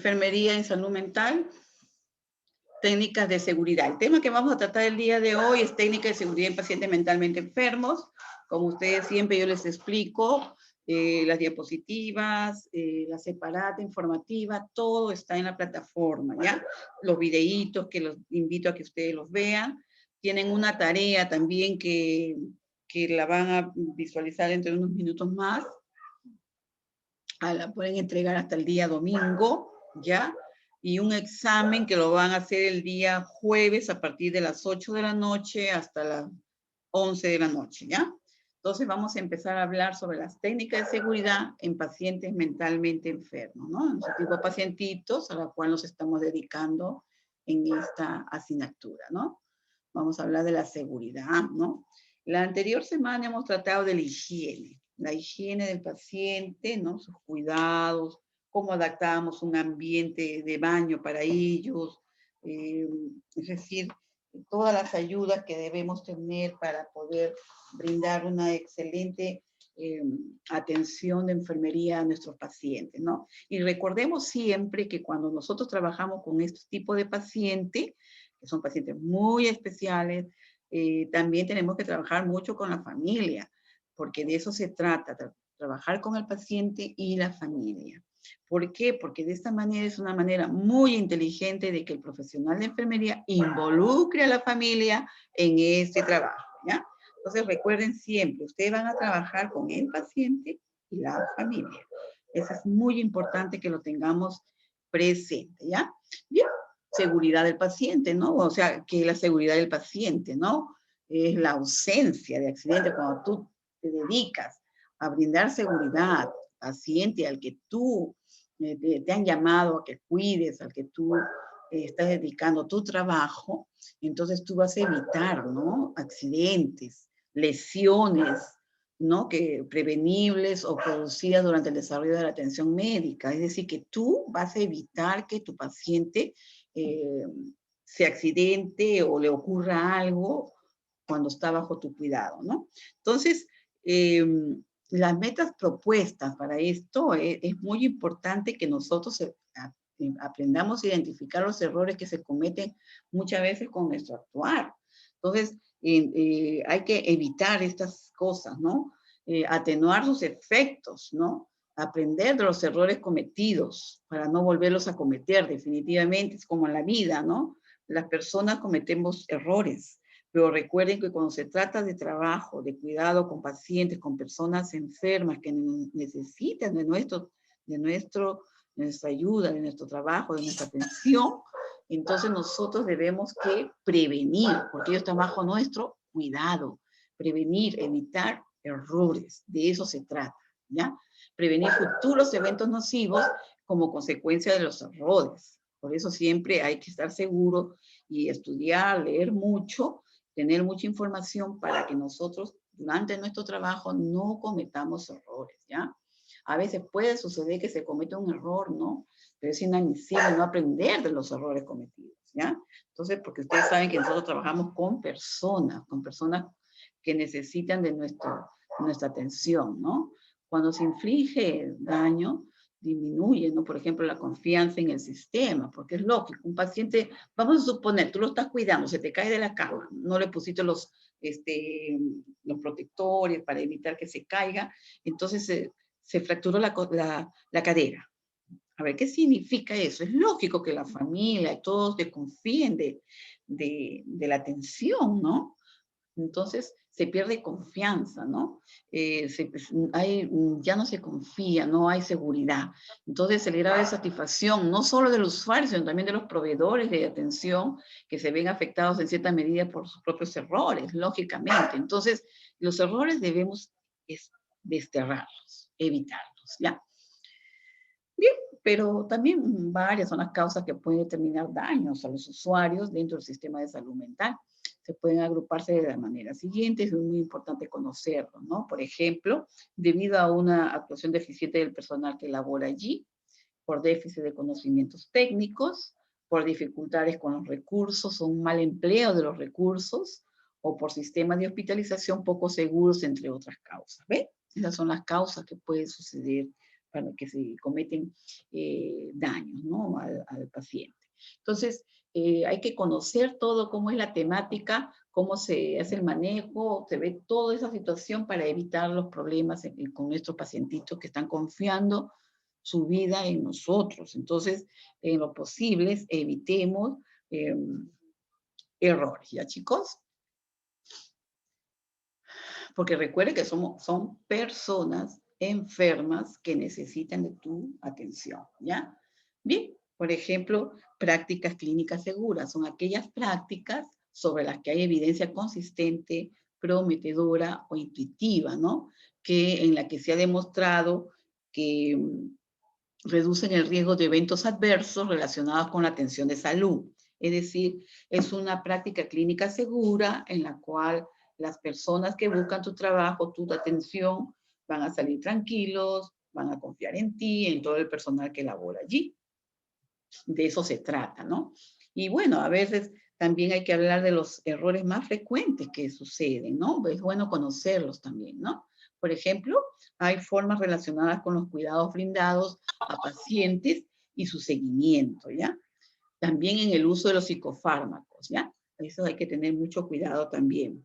enfermería en salud mental, técnicas de seguridad. El tema que vamos a tratar el día de hoy es técnica de seguridad en pacientes mentalmente enfermos. Como ustedes siempre yo les explico, las diapositivas, la separata informativa, todo está en la plataforma, ¿ya? Los videitos que los invito a que ustedes los vean. Tienen una tarea también que la van a visualizar dentro de unos minutos más. La pueden entregar hasta el día domingo, ¿ya? Y un examen que lo van a hacer el día jueves a partir de las 8 de la noche hasta las 11 de la noche, ¿ya? Entonces vamos a empezar a hablar sobre las técnicas de seguridad en pacientes mentalmente enfermos, ¿no? En su tipo de pacientitos a la cual nos estamos dedicando en esta asignatura, ¿no? Vamos a hablar de la seguridad, ¿no? La anterior semana hemos tratado de la higiene del paciente, ¿no? Sus cuidados, cómo adaptamos un ambiente de baño para ellos, es decir, todas las ayudas que debemos tener para poder brindar una excelente atención de enfermería a nuestros pacientes, ¿no? Y recordemos siempre que cuando nosotros trabajamos con este tipo de paciente, que son pacientes muy especiales, también tenemos que trabajar mucho con la familia, porque de eso se trata, trabajar con el paciente y la familia. ¿Por qué? Porque de esta manera es una manera muy inteligente de que el profesional de enfermería involucre a la familia en este trabajo, ¿ya? Entonces recuerden siempre, ustedes van a trabajar con el paciente y la familia. Eso es muy importante que lo tengamos presente, ¿ya? Bien, seguridad del paciente, ¿no? O sea, que la seguridad del paciente, ¿no? Es la ausencia de accidentes cuando tú te dedicas a brindar seguridad al paciente al que tú te han llamado a que cuides, al que tú estás dedicando tu trabajo, entonces tú vas a evitar, ¿no? Accidentes, lesiones, ¿no? Que prevenibles o producidas durante el desarrollo de la atención médica. Es decir, que tú vas a evitar que tu paciente se accidente o le ocurra algo cuando está bajo tu cuidado, ¿no? Entonces, las metas propuestas para esto es muy importante que nosotros aprendamos a identificar los errores que se cometen muchas veces con nuestro actuar. Entonces, hay que evitar estas cosas, ¿no? Atenuar sus efectos, ¿no? Aprender de los errores cometidos para no volverlos a cometer definitivamente, es como en la vida, ¿no? Las personas cometemos errores, pero recuerden que cuando se trata de trabajo, de cuidado con pacientes, con personas enfermas que necesitan de nuestra ayuda, de nuestro trabajo, de nuestra atención, entonces nosotros debemos que prevenir, porque ellos están bajo nuestro cuidado, prevenir, evitar errores, de eso se trata, ¿ya? Prevenir futuros eventos nocivos como consecuencia de los errores. Por eso siempre hay que estar seguro y estudiar, leer mucho, tener mucha información para que nosotros durante nuestro trabajo no cometamos errores, ¿ya? A veces puede suceder que se cometa un error, ¿no? Pero es inadmisible no aprender de los errores cometidos, ¿ya? Entonces, porque ustedes saben que nosotros trabajamos con personas que necesitan de nuestra atención, ¿no? Cuando se inflige daño, disminuye, ¿no? Por ejemplo, la confianza en el sistema, porque es lógico, un paciente, vamos a suponer, tú lo estás cuidando, se te cae de la cama, no le pusiste los protectores para evitar que se caiga, entonces se fracturó la cadera. A ver, ¿qué significa eso? Es lógico que la familia y todos desconfíen de la atención, ¿no? Entonces se pierde confianza, ¿no? Ya no se confía, no hay seguridad. Entonces el grado de satisfacción, no solo del usuario, sino también de los proveedores de atención, que se ven afectados en cierta medida por sus propios errores, lógicamente. Entonces, los errores debemos desterrarlos, evitarlos, ¿ya? Bien, pero también varias son las causas que pueden determinar daños a los usuarios dentro del sistema de salud mental. Se pueden agruparse de la manera siguiente, es muy importante conocerlo, ¿no? Por ejemplo, debido a una actuación deficiente del personal que labora allí, por déficit de conocimientos técnicos, por dificultades con los recursos o un mal empleo de los recursos, o por sistemas de hospitalización poco seguros, entre otras causas. ¿Ve? Esas son las causas que pueden suceder para que se cometen daños, ¿no? al paciente. Entonces, hay que conocer todo cómo es la temática, cómo se hace el manejo, se ve toda esa situación para evitar los problemas con nuestros pacientitos que están confiando su vida en nosotros. Entonces, en lo posible, evitemos errores, ¿ya, chicos? Porque recuerde que son personas enfermas que necesitan de tu atención, ¿ya? Bien, por ejemplo, prácticas clínicas seguras son aquellas prácticas sobre las que hay evidencia consistente, prometedora o intuitiva, ¿no? En la que se ha demostrado que reducen el riesgo de eventos adversos relacionados con la atención de salud. Es decir, es una práctica clínica segura en la cual las personas que buscan tu trabajo, tu atención, van a salir tranquilos, van a confiar en ti, en todo el personal que labora allí. De eso se trata, ¿no? Y bueno, a veces también hay que hablar de los errores más frecuentes que suceden, ¿no? Es bueno conocerlos también, ¿no? Por ejemplo, hay formas relacionadas con los cuidados brindados a pacientes y su seguimiento, ¿ya? También en el uso de los psicofármacos, ¿ya? Eso hay que tener mucho cuidado también.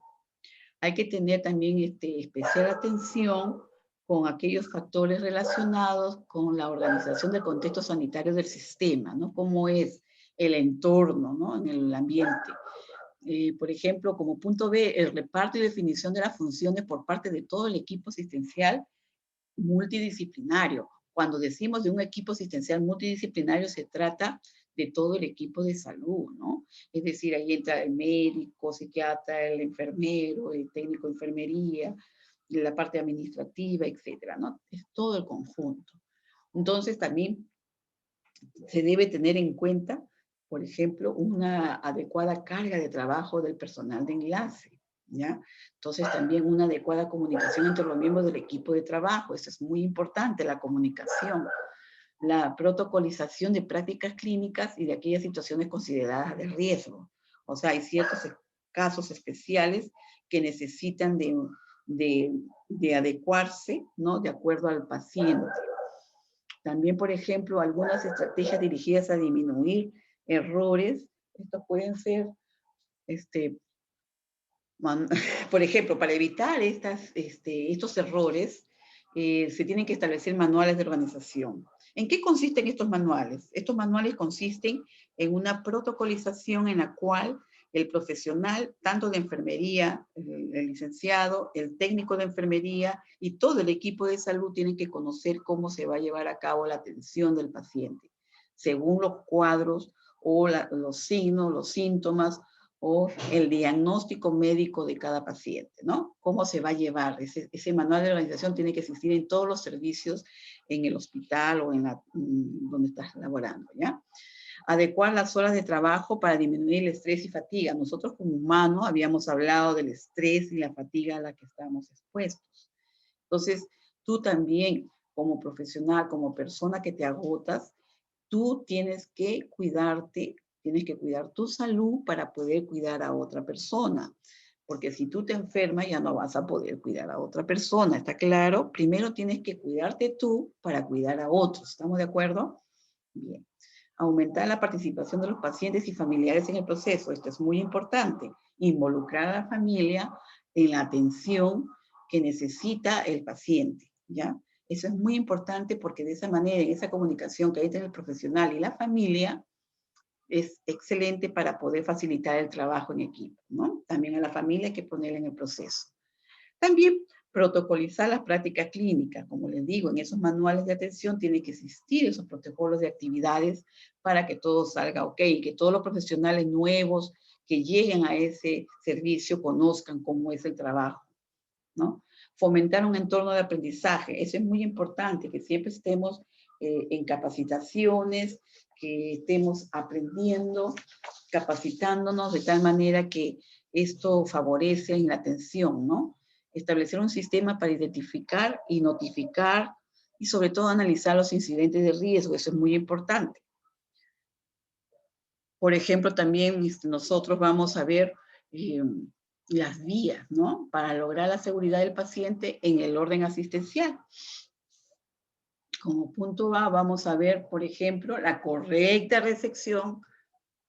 Hay que tener también especial atención con aquellos factores relacionados con la organización del contexto sanitario del sistema, ¿no? Cómo es el entorno, ¿no? En el ambiente. Por ejemplo, como punto B, el reparto y definición de las funciones por parte de todo el equipo asistencial multidisciplinario. Cuando decimos de un equipo asistencial multidisciplinario, se trata de todo el equipo de salud, ¿no? Es decir, ahí entra el médico, psiquiatra, el enfermero, el técnico de enfermería, la parte administrativa, etcétera, ¿no? Es todo el conjunto. Entonces, también se debe tener en cuenta, por ejemplo, una adecuada carga de trabajo del personal de enlace, ¿ya? Entonces, también una adecuada comunicación entre los miembros del equipo de trabajo. Eso es muy importante, la comunicación. La protocolización de prácticas clínicas y de aquellas situaciones consideradas de riesgo. O sea, hay ciertos casos especiales que necesitan de adecuarse, ¿no? De acuerdo al paciente. También, por ejemplo, algunas estrategias dirigidas a disminuir errores. Estos pueden ser, por ejemplo, para evitar estos errores, se tienen que establecer manuales de organización. ¿En qué consisten estos manuales? Estos manuales consisten en una protocolización en la cual el profesional, tanto de enfermería, el licenciado, el técnico de enfermería y todo el equipo de salud tienen que conocer cómo se va a llevar a cabo la atención del paciente, según los cuadros o los signos, los síntomas o el diagnóstico médico de cada paciente, ¿no? ¿Cómo se va a llevar? Ese manual de organización tiene que existir en todos los servicios, en el hospital o donde estás laborando, ¿ya? Adecuar las horas de trabajo para disminuir el estrés y fatiga. Nosotros como humanos habíamos hablado del estrés y la fatiga a la que estamos expuestos. Entonces, tú también, como profesional, como persona que te agotas, tú tienes que cuidarte, tienes que cuidar tu salud para poder cuidar a otra persona. Porque si tú te enfermas, ya no vas a poder cuidar a otra persona, ¿está claro? Primero tienes que cuidarte tú para cuidar a otros. ¿Estamos de acuerdo? Bien. Aumentar la participación de los pacientes y familiares en el proceso. Esto es muy importante. Involucrar a la familia en la atención que necesita el paciente, ¿ya? Eso es muy importante porque de esa manera, en esa comunicación que hay entre el profesional y la familia, es excelente para poder facilitar el trabajo en equipo, ¿no? También a la familia hay que ponerla en el proceso. También protocolizar las prácticas clínicas. Como les digo, en esos manuales de atención tienen que existir esos protocolos de actividades para que todo salga ok, que todos los profesionales nuevos que lleguen a ese servicio conozcan cómo es el trabajo, ¿no? Fomentar un entorno de aprendizaje. Eso es muy importante, que siempre estemos en capacitaciones, que estemos aprendiendo, capacitándonos de tal manera que esto favorece en la atención, ¿no? Establecer un sistema para identificar y notificar y sobre todo analizar los incidentes de riesgo. Eso es muy importante. Por ejemplo, también nosotros vamos a ver las vías, ¿no? Para lograr la seguridad del paciente en el orden asistencial. Como punto A vamos a ver, por ejemplo, la correcta recepción,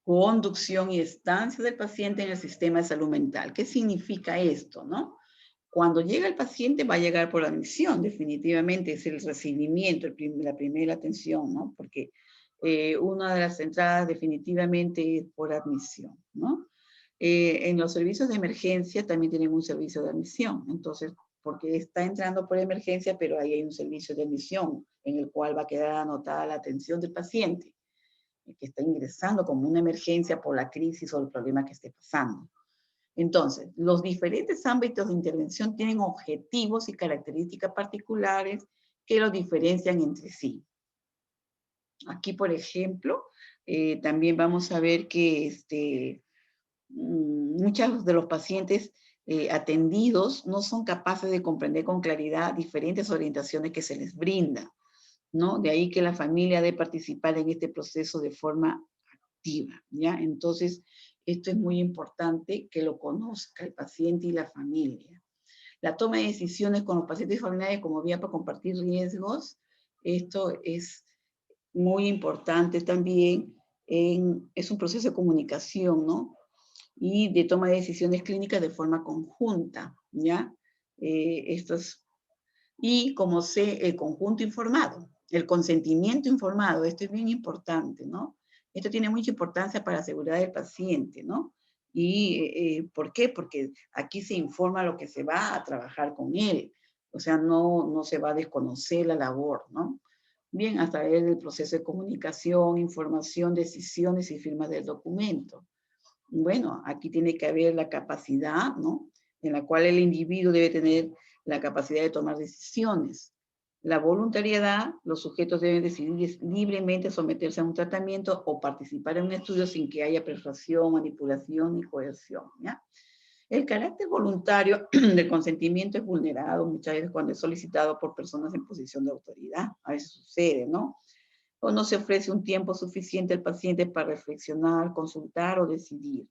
conducción y estancia del paciente en el sistema de salud mental. ¿Qué significa esto, no? Cuando llega el paciente va a llegar por admisión, definitivamente es el recibimiento, la primera atención, ¿no? Porque una de las entradas definitivamente es por admisión, ¿no? En los servicios de emergencia también tienen un servicio de admisión, entonces, porque está entrando por emergencia, pero ahí hay un servicio de admisión en el cual va a quedar anotada la atención del paciente que está ingresando como una emergencia por la crisis o el problema que esté pasando. Entonces, los diferentes ámbitos de intervención tienen objetivos y características particulares que los diferencian entre sí. Aquí, por ejemplo, también vamos a ver que muchos de los pacientes atendidos no son capaces de comprender con claridad diferentes orientaciones que se les brindan, ¿no? De ahí que la familia debe participar en este proceso de forma activa, ¿ya? Entonces, esto es muy importante que lo conozca el paciente y la familia. La toma de decisiones con los pacientes y familiares como vía para compartir riesgos, esto es muy importante también, es un proceso de comunicación, ¿no? Y de toma de decisiones clínicas de forma conjunta, ¿ya? Y como sé, el conjunto informado, el consentimiento informado, esto es bien importante, ¿no? Esto tiene mucha importancia para la seguridad del paciente, ¿no? ¿Y por qué? Porque aquí se informa lo que se va a trabajar con él, o sea, no se va a desconocer la labor, ¿no? Bien, a través del proceso de comunicación, información, decisiones y firmas del documento. Bueno, aquí tiene que haber la capacidad, ¿no? En la cual el individuo debe tener la capacidad de tomar decisiones. La voluntariedad, los sujetos deben decidir libremente someterse a un tratamiento o participar en un estudio sin que haya persuasión, manipulación ni coerción, ¿ya? El carácter voluntario del consentimiento es vulnerado muchas veces cuando es solicitado por personas en posición de autoridad. A veces sucede, ¿no? O no se ofrece un tiempo suficiente al paciente para reflexionar, consultar o decidir.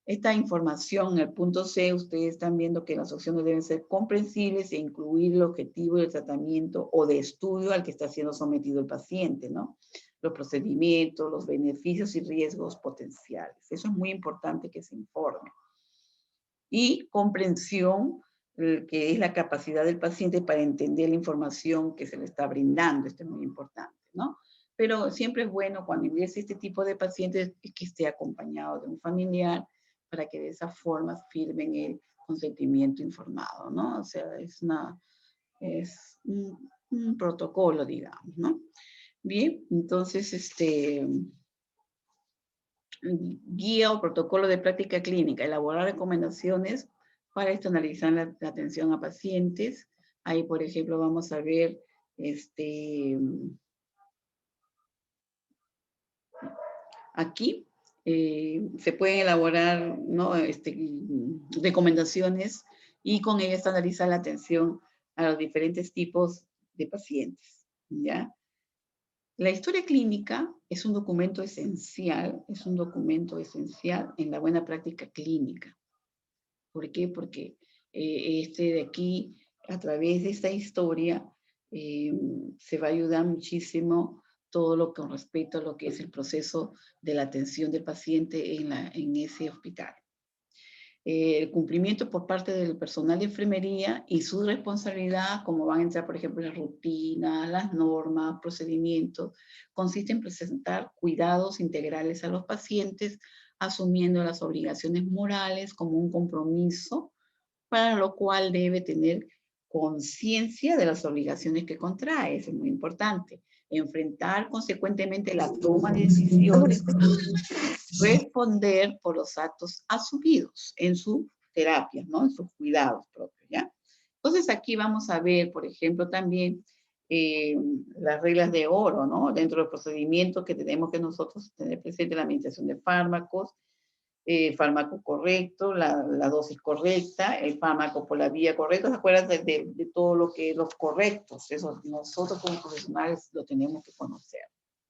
Esta información, en el punto C, ustedes están viendo que las opciones deben ser comprensibles e incluir el objetivo del tratamiento o de estudio al que está siendo sometido el paciente, ¿no? Los procedimientos, los beneficios y riesgos potenciales. Eso es muy importante que se informe. Y comprensión, que es la capacidad del paciente para entender la información que se le está brindando. Esto es muy importante, ¿no? Pero siempre es bueno cuando ingrese este tipo de pacientes que esté acompañado de un familiar para que de esa forma firmen el consentimiento informado, ¿no? O sea, es un protocolo, digamos, ¿no? Bien, entonces, guía o protocolo de práctica clínica, elaborar recomendaciones para analizar la atención a pacientes. Ahí, por ejemplo, vamos a ver, aquí se pueden elaborar, ¿no? Recomendaciones y con ellas analizar la atención a los diferentes tipos de pacientes, ¿ya? La historia clínica es un documento esencial, en la buena práctica clínica. ¿Por qué? Porque de aquí, a través de esta historia, se va a ayudar muchísimo todo lo con respecto a lo que es el proceso de la atención del paciente en ese hospital. El cumplimiento por parte del personal de enfermería y su responsabilidad, como van a entrar, por ejemplo, las rutinas, las normas, procedimientos, consiste en presentar cuidados integrales a los pacientes, asumiendo las obligaciones morales como un compromiso, para lo cual debe tener conciencia de las obligaciones que contrae. Eso es muy importante. Enfrentar consecuentemente la toma de decisiones, responder por los actos asumidos en sus terapias, ¿no? En sus cuidados propios, ¿ya? Entonces aquí vamos a ver, por ejemplo, también las reglas de oro, ¿no? Dentro del procedimiento que tenemos que nosotros tener presente la administración de fármacos, fármaco correcto, la dosis correcta, el fármaco por la vía correcta. ¿Se acuerdan de todo lo que es los correctos? Eso nosotros como profesionales lo tenemos que conocer.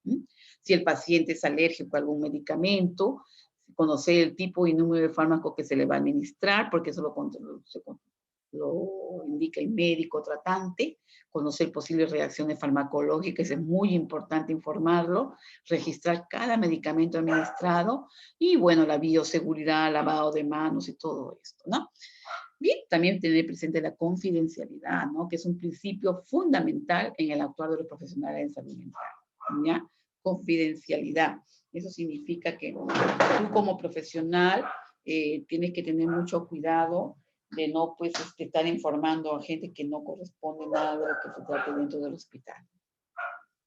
¿Mm? Si el paciente es alérgico a algún medicamento, conocer el tipo y número de fármaco que se le va a administrar, porque eso lo indica el médico tratante, conocer posibles reacciones farmacológicas, es muy importante informarlo, registrar cada medicamento administrado y, bueno, la bioseguridad, lavado de manos y todo esto, ¿no? Bien, también tener presente la confidencialidad, ¿no? Que es un principio fundamental en el actuar de los profesionales en salud mental, ¿ya? Confidencialidad. Eso significa que tú como profesional tienes que tener mucho cuidado de no, pues, estar informando a gente que no corresponde nada de lo que se trate dentro del hospital,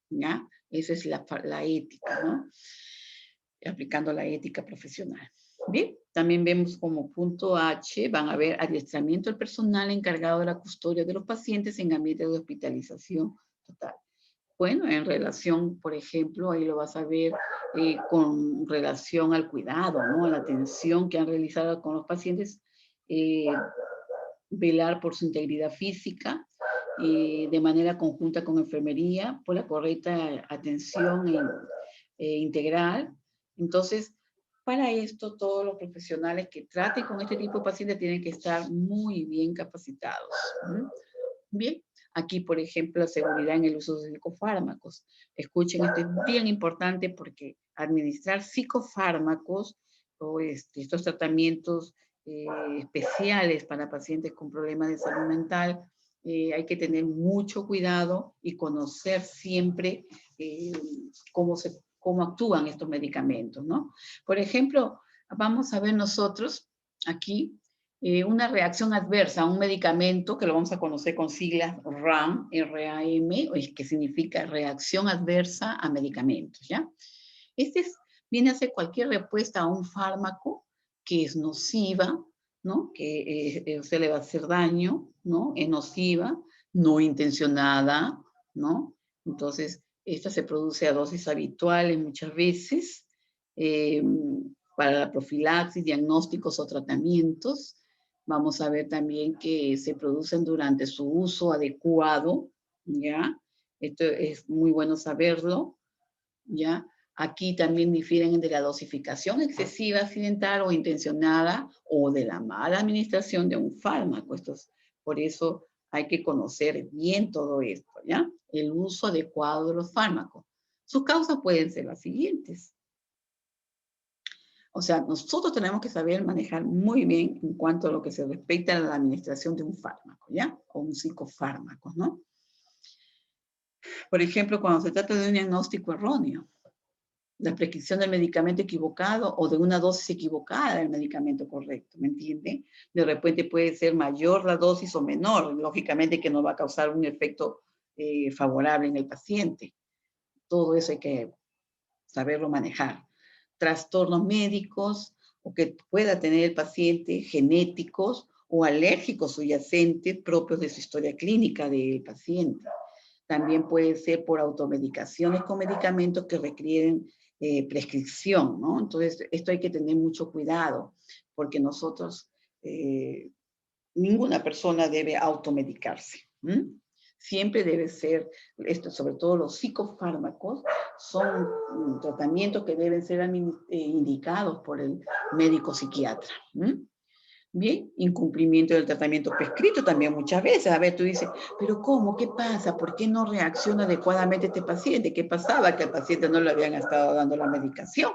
¿ya? Esa es la ética, ¿no? Aplicando la ética profesional. Bien, también vemos como punto H, van a ver adiestramiento del personal encargado de la custodia de los pacientes en ambiente de hospitalización total. Bueno, en relación, por ejemplo, ahí lo vas a ver con relación al cuidado, ¿no? A la atención que han realizado con los pacientes, velar por su integridad física, de manera conjunta con enfermería, por la correcta atención integral. Entonces, para esto, todos los profesionales que traten con este tipo de pacientes tienen que estar muy bien capacitados. ¿Mm? Bien, aquí, por ejemplo, la seguridad en el uso de psicofármacos. Escuchen, esto es bien importante porque administrar psicofármacos o estos tratamientos especiales para pacientes con problemas de salud mental, hay que tener mucho cuidado y conocer siempre eh, cómo actúan estos medicamentos, ¿no? Por ejemplo, vamos a ver nosotros aquí una reacción adversa a un medicamento que lo vamos a conocer con siglas RAM, R-A-M, que significa reacción adversa a medicamentos, ¿ya? Viene a ser cualquier respuesta a un fármaco que es nociva, ¿no? Que se le va a hacer daño, ¿no? Es nociva, no intencionada, ¿no? Entonces, esta se produce a dosis habituales muchas veces eh, para la profilaxis, diagnósticos o tratamientos. Vamos a ver también que se producen durante su uso adecuado, ¿ya? Esto es muy bueno saberlo, ¿ya? Aquí también difieren de la dosificación excesiva accidental o intencionada o de la mala administración de un fármaco. Por eso hay que conocer bien todo esto, ¿ya? El uso adecuado de los fármacos. Sus causas pueden ser las siguientes. O sea, nosotros tenemos que saber manejar muy bien en cuanto a lo que se respecta a la administración de un fármaco, ¿ya? O un psicofármaco, ¿no? Por ejemplo, cuando se trata de un diagnóstico erróneo, la prescripción del medicamento equivocado o de una dosis equivocada del medicamento correcto, ¿me entiende? De repente puede ser mayor la dosis o menor, lógicamente que no va a causar un efecto favorable en el paciente. Todo eso hay que saberlo manejar. Trastornos médicos o que pueda tener el paciente, genéticos o alérgicos subyacentes propios de su historia clínica del paciente. También puede ser por automedicaciones con medicamentos que requieren prescripción, ¿no? Entonces, esto hay que tener mucho cuidado, porque nosotros, ninguna persona debe automedicarse. Siempre debe ser, esto, sobre todo los psicofármacos, son tratamientos que deben ser indicados por el médico psiquiatra. Bien, incumplimiento del tratamiento prescrito también muchas veces. A ver, tú dices, pero ¿cómo? ¿Qué pasa? ¿Por qué no reacciona adecuadamente este paciente? ¿Qué pasaba? Que al paciente no le habían estado dando la medicación,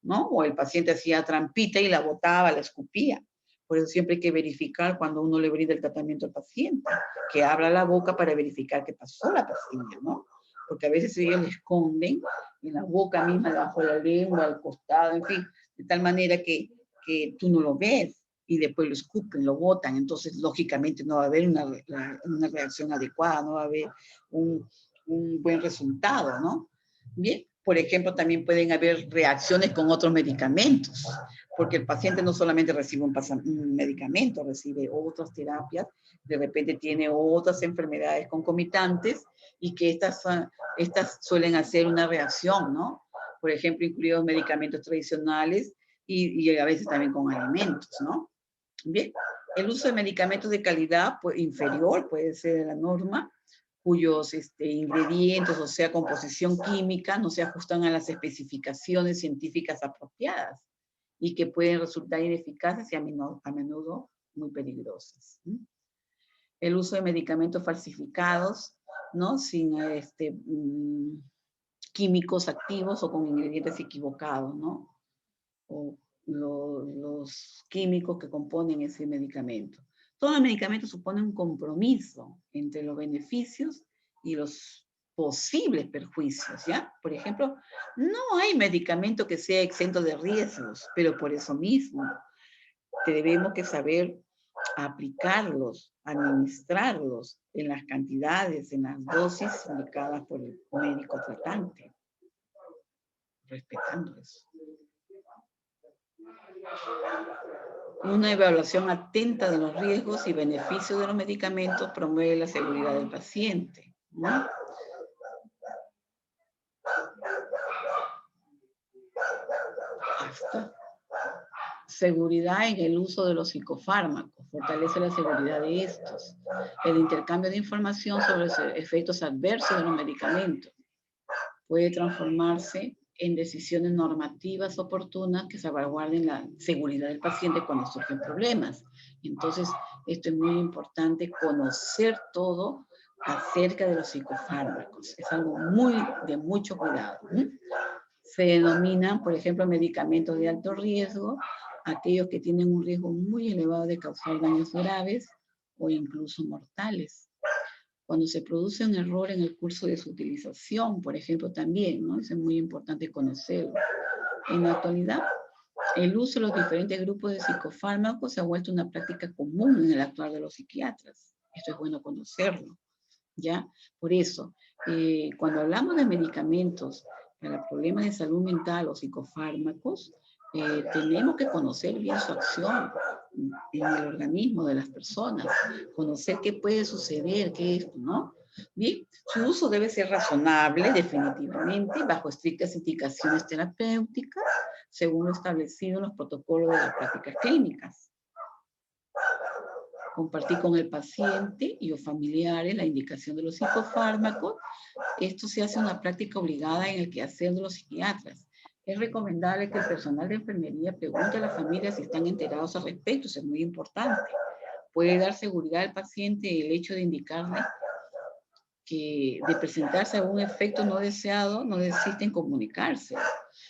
¿no? O el paciente hacía trampita y la botaba, la escupía. Por eso siempre hay que verificar cuando uno le brinda el tratamiento al paciente, que abra la boca para verificar qué pasó la pastilla, ¿no? Porque a veces ellos le esconden en la boca misma, debajo de la lengua, al costado, en fin, de tal manera que tú no lo ves y después lo escupen, lo botan. Entonces, lógicamente, no va a haber una reacción adecuada, no va a haber un buen resultado, ¿no? Bien, por ejemplo, también pueden haber reacciones con otros medicamentos, porque el paciente no solamente recibe un medicamento, recibe otras terapias, de repente tiene otras enfermedades concomitantes y que estas suelen hacer una reacción, ¿no? Por ejemplo, incluidos medicamentos tradicionales y a veces también con alimentos, ¿no? Bien, el uso de medicamentos de calidad inferior puede ser de la norma, cuyos ingredientes, o sea, composición química, no se ajustan a las especificaciones científicas apropiadas y que pueden resultar ineficaces y a menudo muy peligrosas. el uso de medicamentos falsificados, ¿no? Sin químicos activos o con ingredientes equivocados, ¿no? O los químicos que componen ese medicamento. Todo el medicamento supone un compromiso entre los beneficios y los posibles perjuicios, ¿ya? Por ejemplo, no hay medicamento que sea exento de riesgos, pero por eso mismo debemos que saber aplicarlos, administrarlos en las cantidades, en las dosis indicadas por el médico tratante, respetando eso. Una evaluación atenta de los riesgos y beneficios de los medicamentos promueve la seguridad del paciente, ¿no? Hasta seguridad en el uso de los psicofármacos, fortalece la seguridad de estos. El intercambio de información sobre los efectos adversos de los medicamentos puede transformarse en decisiones normativas oportunas que salvaguarden la seguridad del paciente cuando surgen problemas. Entonces, esto es muy importante, conocer todo acerca de los psicofármacos. Es algo de mucho cuidado. Se denominan, por ejemplo, medicamentos de alto riesgo, aquellos que tienen un riesgo muy elevado de causar daños graves o incluso mortales. Cuando se produce un error en el curso de su utilización, por ejemplo, también, ¿no? Eso es muy importante conocerlo. En la actualidad, el uso de los diferentes grupos de psicofármacos se ha vuelto una práctica común en el actuar de los psiquiatras. Esto es bueno conocerlo, ¿ya? Por eso, cuando hablamos de medicamentos para problemas de salud mental o psicofármacos, tenemos que conocer bien su acción en el organismo de las personas, conocer qué puede suceder, qué es, ¿no? Bien, su uso debe ser razonable, definitivamente, bajo estrictas indicaciones terapéuticas, según lo establecido en los protocolos de las prácticas clínicas. Compartir con el paciente y los familiares la indicación de los psicofármacos. Esto se hace una práctica obligada en el quehacer de los psiquiatras. Es recomendable que el personal de enfermería pregunte a la familia si están enterados al respecto. Eso es muy importante. Puede dar seguridad al paciente el hecho de indicarle que de presentarse algún efecto no deseado, no desiste en comunicarse.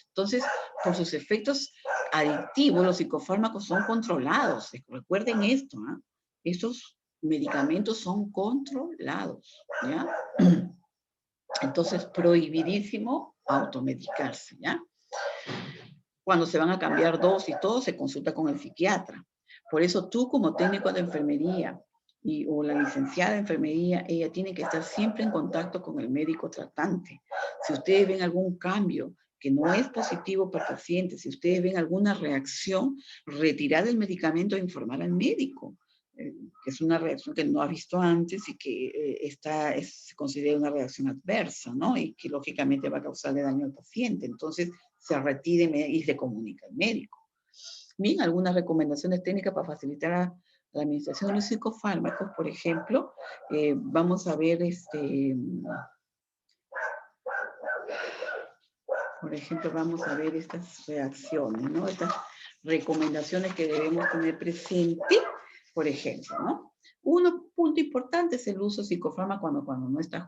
Entonces, por sus efectos adictivos, los psicofármacos son controlados. Recuerden esto, ¿eh? Estos medicamentos son controlados, ¿ya? Entonces, prohibidísimo automedicarse, ¿ya? Cuando se van a cambiar dosis, todo se consulta con el psiquiatra. Por eso tú, como técnico de enfermería o la licenciada de enfermería, ella tiene que estar siempre en contacto con el médico tratante. Si ustedes ven algún cambio que no es positivo para el paciente, si ustedes ven alguna reacción, retirar el medicamento e informar al médico. Que es una reacción que no ha visto antes y que se considera una reacción adversa, ¿no? Y que lógicamente va a causarle daño al paciente. Entonces, se retire y se comunica al médico. Bien, algunas recomendaciones técnicas para facilitar la administración de los psicofármacos, por ejemplo, vamos a ver por ejemplo, vamos a ver estas reacciones, ¿no? Estas recomendaciones que debemos tener presente, por ejemplo, ¿no? Un punto importante es el uso de psicofármacos cuando no está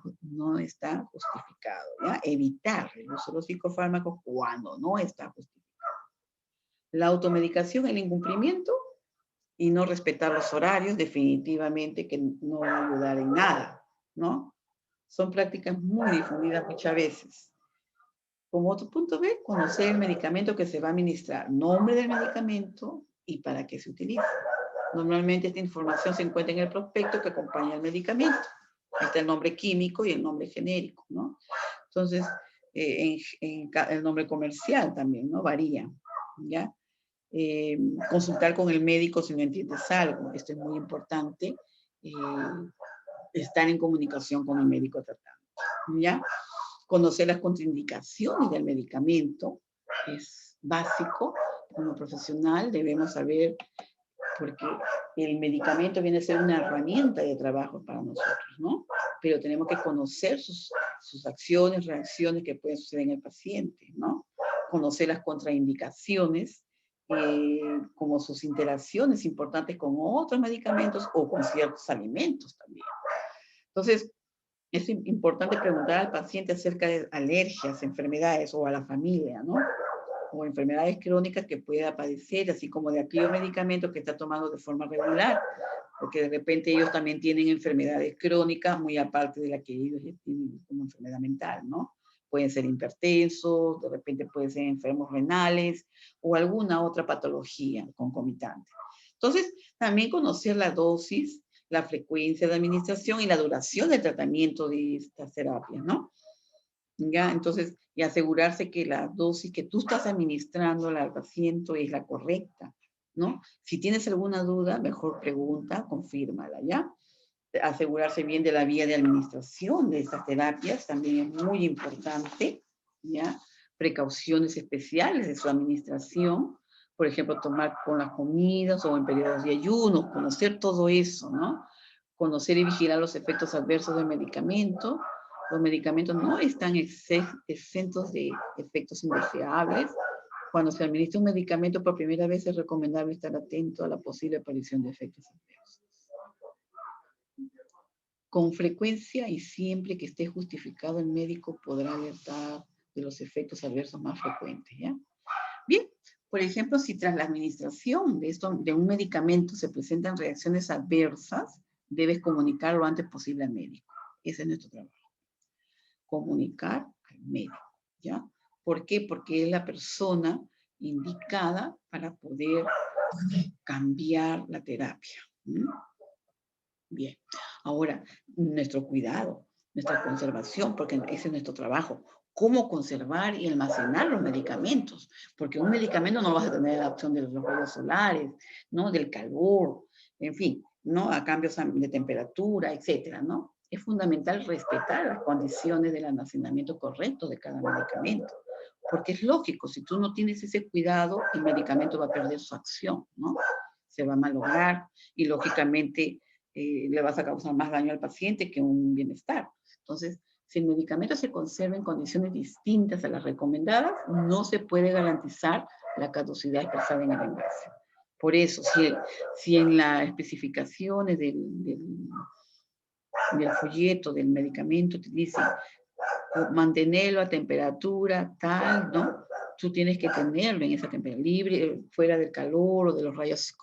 justificado, ¿ya? Evitar el uso de los psicofármacos cuando no está justificado. La automedicación, el incumplimiento y no respetar los horarios, definitivamente que no va a ayudar en nada, ¿no? Son prácticas muy difundidas muchas veces. Como otro punto B, conocer el medicamento que se va a administrar, nombre del medicamento y para qué se utiliza. Normalmente esta información se encuentra en el prospecto que acompaña al medicamento. Ahí está el nombre químico y el nombre genérico, ¿no? Entonces, el nombre comercial también, ¿no? Varía, ¿ya? Consultar con el médico si no entiendes algo. Esto es muy importante. Estar en comunicación con el médico tratante, ¿ya? Conocer las contraindicaciones del medicamento es básico. Como profesional debemos saber, porque el medicamento viene a ser una herramienta de trabajo para nosotros, ¿no? Pero tenemos que conocer sus acciones, reacciones que pueden suceder en el paciente, ¿no? Conocer las contraindicaciones como sus interacciones importantes con otros medicamentos o con ciertos alimentos también. Entonces, es importante preguntar al paciente acerca de alergias, enfermedades o a la familia, ¿no? O enfermedades crónicas que pueda padecer, así como de aquellos medicamentos que está tomando de forma regular, porque de repente ellos también tienen enfermedades crónicas muy aparte de la que ellos tienen como enfermedad mental, ¿no? Pueden ser hipertensos, de repente pueden ser enfermos renales o alguna otra patología concomitante. Entonces, también conocer la dosis, la frecuencia de administración y la duración del tratamiento de estas terapias, ¿no? ¿Ya? Entonces, y asegurarse que la dosis que tú estás administrando al paciente es la correcta, ¿no? Si tienes alguna duda, mejor pregunta, confírmala, ¿ya? Asegurarse bien de la vía de administración de estas terapias también es muy importante, ¿ya? Precauciones especiales de su administración, por ejemplo, tomar con las comidas o en periodos de ayuno, conocer todo eso, ¿no? Conocer y vigilar los efectos adversos del medicamento. Los medicamentos no están exentos de efectos indeseables. Cuando se administra un medicamento por primera vez es recomendable estar atento a la posible aparición de efectos adversos. Con frecuencia y siempre que esté justificado, el médico podrá alertar de los efectos adversos más frecuentes, ¿ya? Bien, por ejemplo, si tras la administración de un medicamento se presentan reacciones adversas, debes comunicar lo antes posible al médico. Ese es nuestro trabajo. Comunicar al médico, ¿ya? ¿Por qué? Porque es la persona indicada para poder cambiar la terapia. Bien, ahora, nuestro cuidado, nuestra conservación, porque ese es nuestro trabajo. Cómo conservar y almacenar los medicamentos, porque un medicamento no vas a tener la opción de los rayos solares, ¿no? Del calor, en fin, ¿no? A cambios de temperatura, etcétera, ¿no? Es fundamental respetar las condiciones del almacenamiento correcto de cada medicamento, porque es lógico, si tú no tienes ese cuidado, el medicamento va a perder su acción, ¿no? Se va a malograr y lógicamente le vas a causar más daño al paciente que un bienestar. Entonces, si el medicamento se conserva en condiciones distintas a las recomendadas, no se puede garantizar la caducidad expresada en el envase. Por eso, si en las especificaciones del folleto del medicamento te dice mantenerlo a temperatura tal, ¿no? Tú tienes que tenerlo en esa temperatura libre, fuera del calor o de los rayos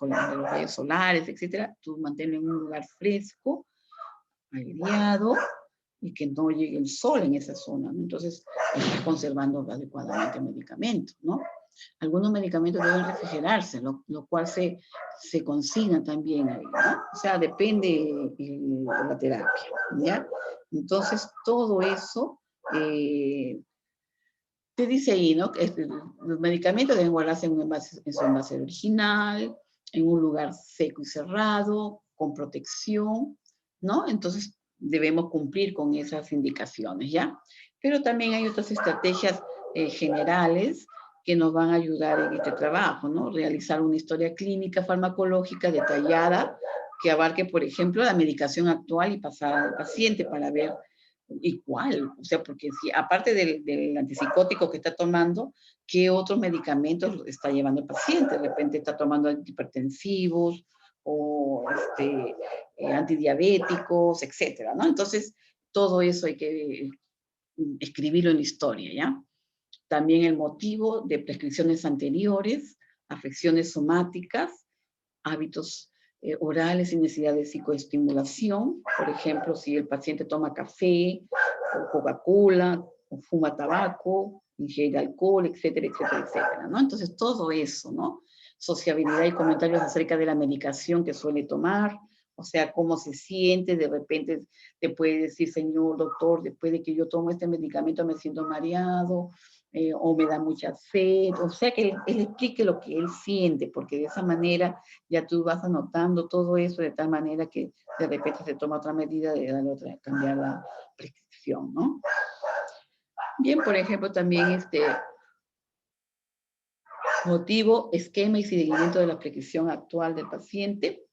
solares, etcétera. Tú manténlo en un lugar fresco, aireado, y que no llegue el sol en esa zona, ¿no? Entonces, estás conservando adecuadamente el medicamento, ¿no? Algunos medicamentos deben refrigerarse, lo cual se consigna también ahí, ¿no? O sea, depende de la terapia, ¿ya? Entonces, todo eso te dice ahí, ¿no? Los medicamentos deben guardarse en su envase original, en un lugar seco y cerrado, con protección, ¿no? Entonces, debemos cumplir con esas indicaciones, ¿ya? Pero también hay otras estrategias generales que nos van a ayudar en este trabajo, ¿no? Realizar una historia clínica farmacológica detallada que abarque, por ejemplo, la medicación actual y pasada del paciente para ver ¿y cuál? O sea, porque si, aparte del antipsicótico que está tomando, ¿qué otros medicamentos está llevando el paciente? De repente está tomando antihipertensivos o antidiabéticos, etcétera, ¿no? Entonces, todo eso hay que escribirlo en la historia, ¿ya? También el motivo de prescripciones anteriores, afecciones somáticas, hábitos orales sin necesidad de psicoestimulación. Por ejemplo, si el paciente toma café, o Coca-Cola, o fuma tabaco, ingiere alcohol, etcétera, etcétera, etcétera, ¿no? Entonces, todo eso, ¿no? Sociabilidad y comentarios acerca de la medicación que suele tomar, o sea, cómo se siente, de repente te puede decir, señor doctor, después de que yo tomo este medicamento me siento mareado, o me da mucha sed, o sea, que él explique lo que él siente, porque de esa manera ya tú vas anotando todo eso de tal manera que de repente se toma otra medida de dar otra, cambiar la prescripción, ¿no? Bien, por ejemplo, también motivo, esquema y seguimiento de la prescripción actual del paciente.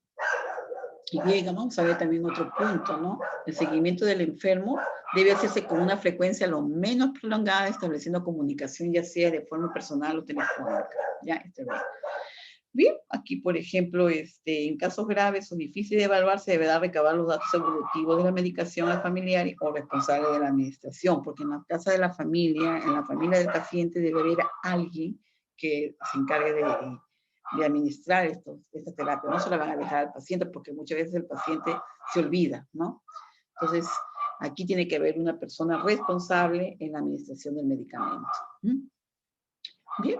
Y bien, vamos a ver también otro punto, ¿no? El seguimiento del enfermo debe hacerse con una frecuencia lo menos prolongada, estableciendo comunicación ya sea de forma personal o telefónica. ¿Ya? Bien. Bien, aquí, por ejemplo, en casos graves o difíciles de evaluar, se deberá recabar los datos evolutivos de la medicación al familiar o responsable de la administración, porque en la casa de la familia, en la familia del paciente, debe haber alguien que se encargue de administrar esta terapia. No se la van a dejar al paciente, porque muchas veces el paciente se olvida, ¿no? Entonces, aquí tiene que haber una persona responsable en la administración del medicamento. ¿Mm? Bien.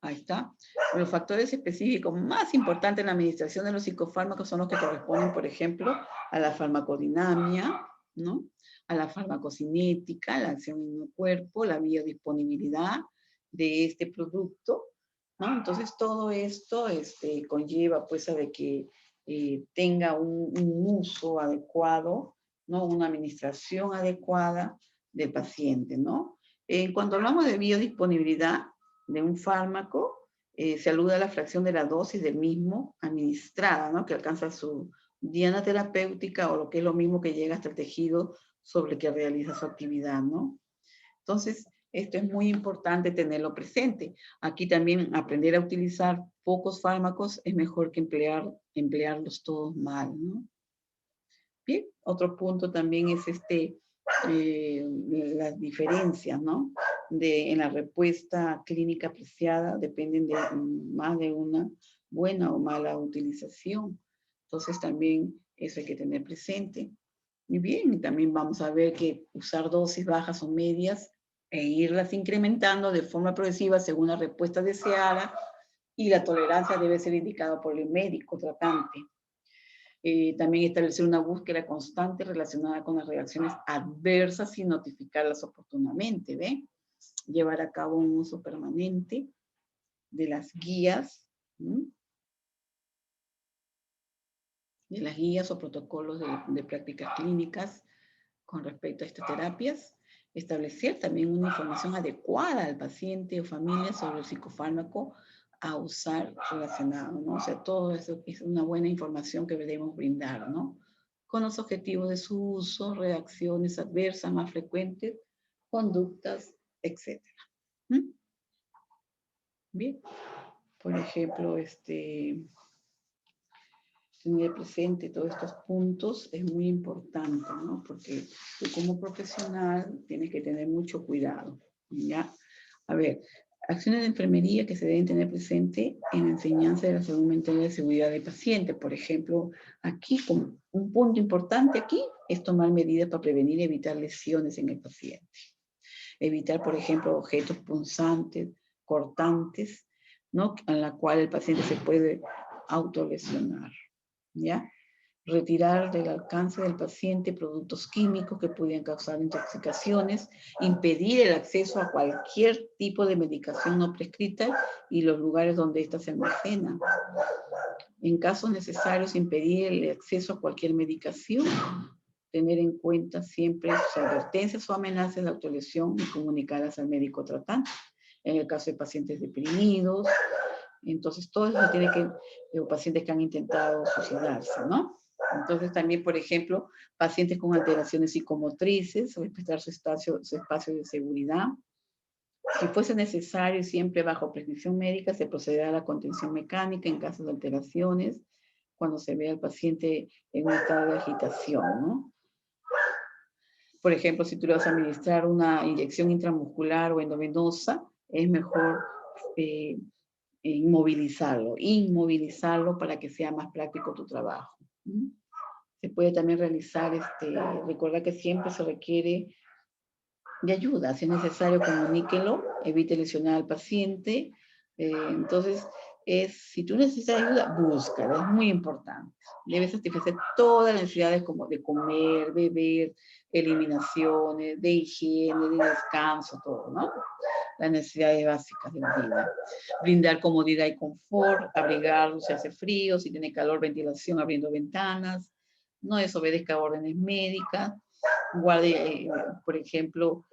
Ahí está. Los factores específicos más importantes en la administración de los psicofármacos son los que corresponden, por ejemplo, a la farmacodinamia, ¿no? A la farmacocinética, la acción en el cuerpo, la biodisponibilidad de este producto, ¿no? Entonces, todo esto conlleva, pues, a de que tenga un uso adecuado, ¿no? Una administración adecuada del paciente, ¿no? En cuanto hablamos de biodisponibilidad de un fármaco, se alude a la fracción de la dosis del mismo administrada, ¿no? Que alcanza su diana terapéutica o lo que es lo mismo que llega hasta el tejido sobre el que realiza su actividad, ¿no? Entonces, esto es muy importante tenerlo presente. Aquí también aprender a utilizar pocos fármacos es mejor que emplearlos todos mal, ¿no? Bien, otro punto también es las diferencias, ¿no? En la respuesta clínica apreciada dependen de más de una buena o mala utilización. Entonces también eso hay que tener presente. Y bien, también vamos a ver que usar dosis bajas o medias e irlas incrementando de forma progresiva según la respuesta deseada, y la tolerancia debe ser indicada por el médico tratante. También establecer una búsqueda constante relacionada con las reacciones adversas y notificarlas oportunamente, ¿ve? Llevar a cabo un uso permanente de las guías, ¿m? De las guías o protocolos de prácticas clínicas con respecto a estas terapias. Establecer también una información adecuada al paciente o familia sobre el psicofármaco a usar relacionado, ¿no? O sea, todo eso es una buena información que debemos brindar, ¿no? Con los objetivos de su uso, reacciones adversas más frecuentes, conductas, etc. ¿Mm? Bien, por ejemplo, tener presente todos estos puntos es muy importante, ¿no? Porque tú como profesional tienes que tener mucho cuidado, ¿ya? A ver, acciones de enfermería que se deben tener presente en la enseñanza de la salud mental y de seguridad del paciente. Por ejemplo, aquí, como un punto importante aquí, es tomar medidas para prevenir y evitar lesiones en el paciente. Evitar, por ejemplo, objetos punzantes, cortantes, ¿no? En la cual el paciente se puede autolesionar, ¿ya? Retirar del alcance del paciente productos químicos que pudieran causar intoxicaciones, impedir el acceso a cualquier tipo de medicación no prescrita y los lugares donde ésta se almacena. En casos necesarios, impedir el acceso a cualquier medicación, tener en cuenta siempre sus advertencias o amenazas de autolesión y comunicarlas al médico tratante. En el caso de pacientes deprimidos, entonces todo eso tiene que, o pacientes que han intentado suicidarse, ¿no? Entonces también, por ejemplo, pacientes con alteraciones psicomotrices, respetar su espacio de seguridad. Si fuese necesario, siempre bajo prescripción médica, se procederá a la contención mecánica en casos de alteraciones, cuando se ve al paciente en un estado de agitación, ¿no? Por ejemplo, si tú le vas a administrar una inyección intramuscular o endovenosa, es mejor inmovilizarlo para que sea más práctico tu trabajo. Se puede también realizar, recuerda que siempre se requiere de ayuda, si es necesario comuníquelo, evite lesionar al paciente. Entonces, si tú necesitas ayuda, búscala, es muy importante. Debes satisfacer todas las necesidades como de comer, beber, eliminaciones, de higiene, de descanso, todo, ¿no? Las necesidades básicas de la vida. Brindar comodidad y confort, abrigarlo si hace frío, si tiene calor, ventilación abriendo ventanas, no desobedezca órdenes médicas, guarde, por ejemplo,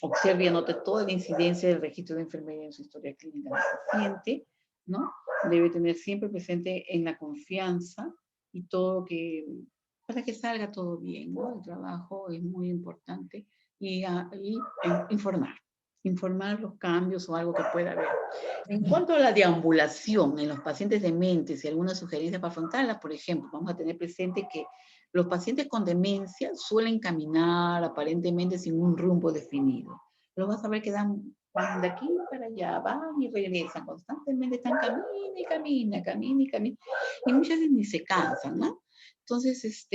observe y anote toda la incidencia del registro de enfermería en su historia clínica del paciente, ¿no? Debe tener siempre presente en la confianza y todo para que salga todo bien, ¿no? El trabajo es muy importante y informar. informar los cambios o algo que pueda haber. En cuanto a la deambulación en los pacientes dementes y algunas sugerencias para afrontarlas, por ejemplo, vamos a tener presente que los pacientes con demencia suelen caminar aparentemente sin un rumbo definido. Los vas a ver que van de aquí para allá, van y regresan constantemente, están camina y camina, y muchas veces ni se cansan, ¿no? Entonces,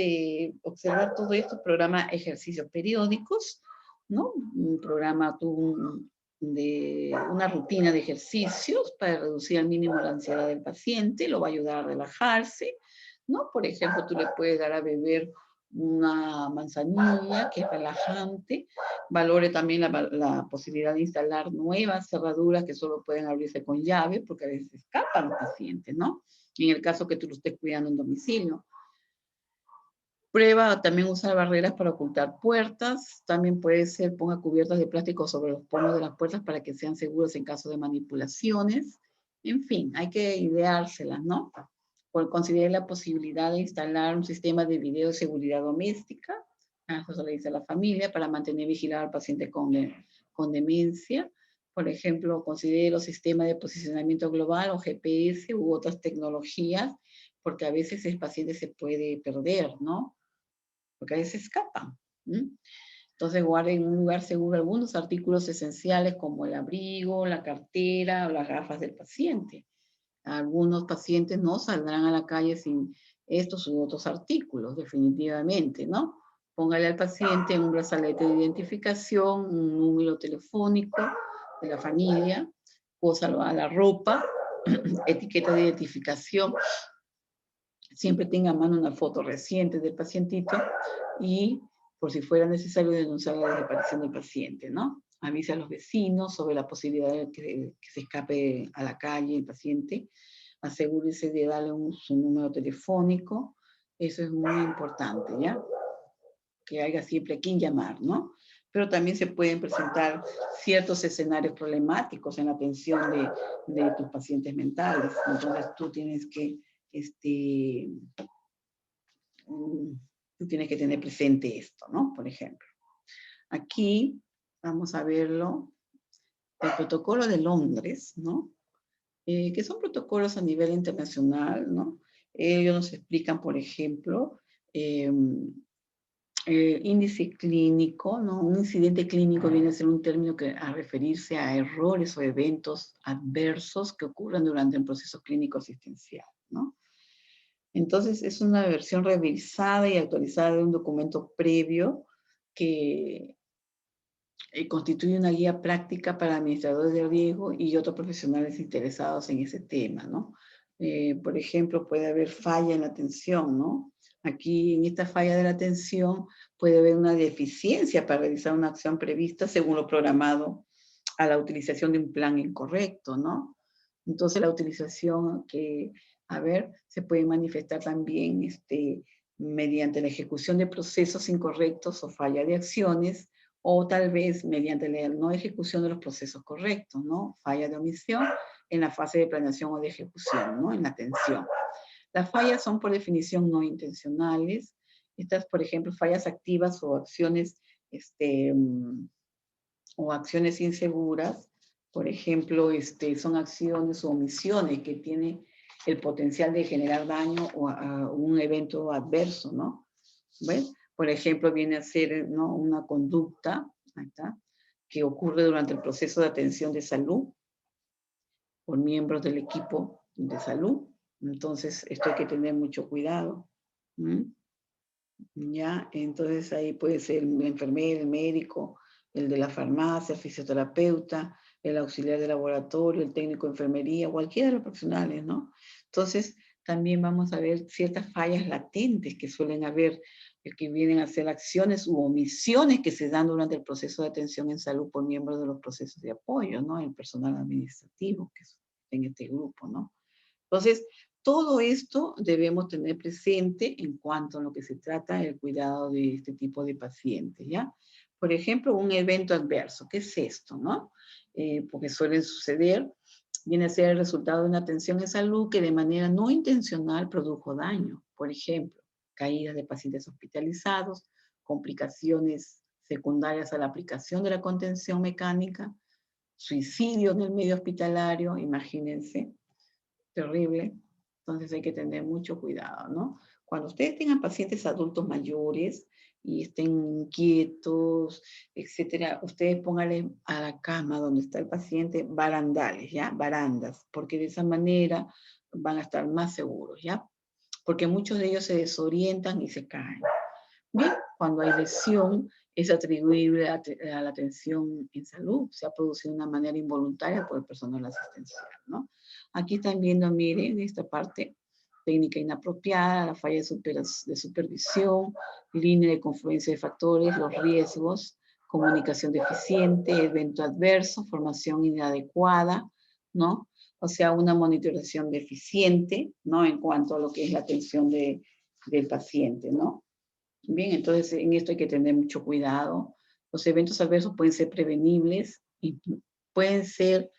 observar todo esto, programa ejercicios periódicos, ¿no? Un programa de una rutina de ejercicios para reducir al mínimo la ansiedad del paciente, lo va a ayudar a relajarse, ¿no? Por ejemplo, tú le puedes dar a beber una manzanilla que es relajante, valore también la posibilidad de instalar nuevas cerraduras que solo pueden abrirse con llave, porque a veces escapan los pacientes, ¿no? En el caso que tú lo estés cuidando en domicilio. Prueba también usar barreras para ocultar puertas. También puede ser, ponga cubiertas de plástico sobre los pomos de las puertas para que sean seguros en caso de manipulaciones. En fin, hay que ideárselas, ¿no? Considere la posibilidad de instalar un sistema de video de seguridad doméstica. Eso se le dice a la familia para mantener vigilado al paciente con demencia. Por ejemplo, considere los sistemas de posicionamiento global o GPS u otras tecnologías, porque a veces el paciente se puede perder, ¿no? Porque a veces escapan. Entonces guarde en un lugar seguro algunos artículos esenciales como el abrigo, la cartera o las gafas del paciente. Algunos pacientes no saldrán a la calle sin estos u otros artículos, definitivamente, ¿no? Póngale al paciente un brazalete de identificación, un número telefónico de la familia, pósalo a la ropa, etiqueta de identificación, siempre tenga a mano una foto reciente del pacientito y por si fuera necesario denunciar la desaparición del paciente, ¿no? Avise a los vecinos sobre la posibilidad de que se escape a la calle el paciente. Asegúrese de darle su número telefónico. Eso es muy importante, ¿ya? Que haya siempre a quien llamar, ¿no? Pero también se pueden presentar ciertos escenarios problemáticos en la atención de tus pacientes mentales. Entonces tú tienes que tú tienes que tener presente esto, ¿no? Por ejemplo, aquí vamos a verlo, el protocolo de Londres, ¿no? Que son protocolos a nivel internacional, ¿no? Ellos nos explican, por ejemplo, índice clínico, ¿no? Un incidente clínico viene a ser un término que a referirse a errores o eventos adversos que ocurran durante un proceso clínico asistencial, ¿no? Entonces, es una versión revisada y actualizada de un documento previo que constituye una guía práctica para administradores de riesgo y otros profesionales interesados en ese tema, ¿no? Por ejemplo, puede haber falla en la atención, ¿no? Aquí, en esta falla de la atención, puede haber una deficiencia para realizar una acción prevista según lo programado a la utilización de un plan incorrecto, ¿no? Entonces, la utilización se puede manifestar también mediante la ejecución de procesos incorrectos o falla de acciones, o tal vez mediante la no ejecución de los procesos correctos, ¿no? Falla de omisión en la fase de planeación o de ejecución, ¿no? En la atención. Las fallas son por definición no intencionales. Estas, por ejemplo, fallas activas o acciones, o acciones inseguras, por ejemplo, son acciones o omisiones que tienen el potencial de generar daño o a un evento adverso, ¿no? ¿Ves? Por ejemplo, viene a ser, ¿no?, una conducta, ahí está, que ocurre durante el proceso de atención de salud por miembros del equipo de salud. Entonces, esto hay que tener mucho cuidado. ¿Ya? Entonces, ahí puede ser el enfermero, el médico, el de la farmacia, el fisioterapeuta, el auxiliar de laboratorio, el técnico de enfermería, cualquiera de los profesionales, ¿no? Entonces, también vamos a ver ciertas fallas latentes que suelen haber, que vienen a ser acciones u omisiones que se dan durante el proceso de atención en salud por miembros de los procesos de apoyo, ¿no? El personal administrativo que es en este grupo, ¿no? Entonces, todo esto debemos tener presente en cuanto a lo que se trata del cuidado de este tipo de pacientes, ¿ya? Por ejemplo, un evento adverso. ¿Qué es esto, no? Porque suelen suceder, viene a ser el resultado de una atención en salud que de manera no intencional produjo daño. Por ejemplo, caídas de pacientes hospitalizados, complicaciones secundarias a la aplicación de la contención mecánica, suicidio en el medio hospitalario, imagínense, terrible. Entonces hay que tener mucho cuidado, ¿no? Cuando ustedes tengan pacientes adultos mayores y estén inquietos, etcétera, ustedes pónganle a la cama donde está el paciente barandales, ¿ya? Barandas, porque de esa manera van a estar más seguros, ¿ya? Porque muchos de ellos se desorientan y se caen. Bien, cuando hay lesión, es atribuible a la atención en salud. Se ha producido de una manera involuntaria por el personal asistencial, ¿no? Aquí están viendo, miren, esta parte, técnica inapropiada, la falla de supervisión, línea de confluencia de factores, los riesgos, comunicación deficiente, evento adverso, formación inadecuada, ¿no? O sea, una monitorización deficiente, ¿no? En cuanto a lo que es la atención del paciente, ¿no? Bien, entonces en esto hay que tener mucho cuidado. Los eventos adversos pueden ser prevenibles y pueden ser